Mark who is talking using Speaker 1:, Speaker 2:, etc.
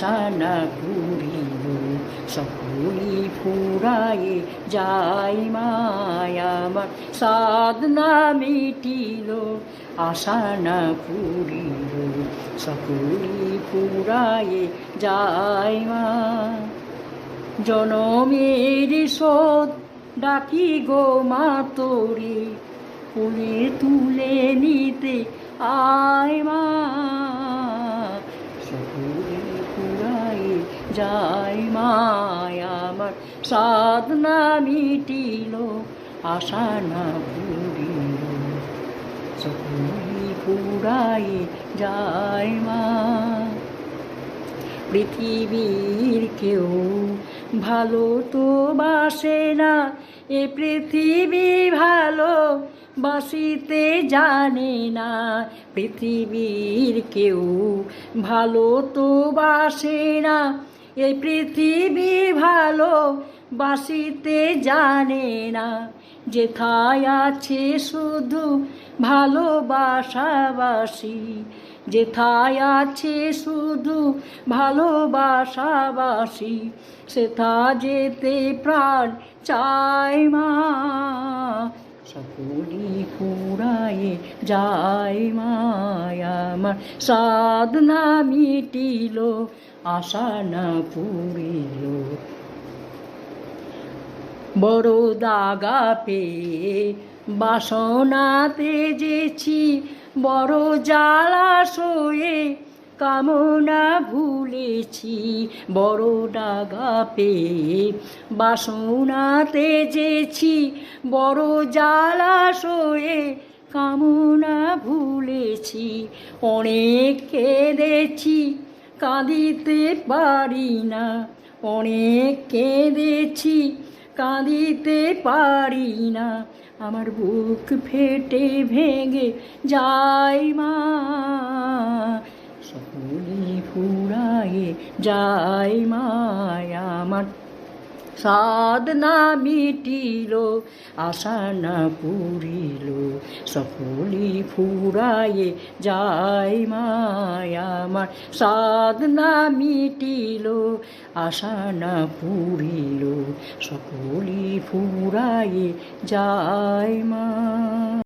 Speaker 1: আশা না পুরিল সকলি ফুরায়ে যায় মায় আমার সাধ না মিটিল আশা না পুরিল সকলি ফুরায়ে যায় মা জনমের শোধ ডাকি গো মা তোরে কোলে তুলে নিতে আয় মা সকলে ফুরায়ে যায় মায় আমার সাধ না মিটিল আশা না পুরিল সকলে ফুরায়ে যায় মা পৃথিবীর কেউ ভালো তো বাসে না এ পৃথিবী ভালো বাসিতে জানে না পৃথিবীর কেউ ভালো তো বাসে না এ পৃথিবী ভালো বাসিতে জানে না যেথায় আছে শুধু ভালোবাসাবাসি যেথায় আছে শুধু ভালোবাসাবাসি সেথা যেতে প্রাণ চায় মা সকলি ফুরায়ে যায় মায় আমার সাধ না মিটিল আশা না পুরিল বড় দাগা পেয়ে বাসনাতে যেছি বড় জ্বালাশয়ে কামনা ভুলেছি বড় ডাগা পেয়ে বাসনাতে যেছি বড় জ্বালাশয়ে কামনা ভুলেছি অনেক কেঁদেছি কাঁদিতে পারি না অনেক কেঁদেছি কাঁদিতে পারি না আমার বুক ফেটে ভেঙে যায় মা সকলে ফুরায়ে যায় মায় আমার সাধ না মিটিল আশা না পুরিল সকলি ফুরায়ে যায় মায় আমার সাধ না মিটিল আশা না পুরিল সকলি ফুরায়ে যায় মা।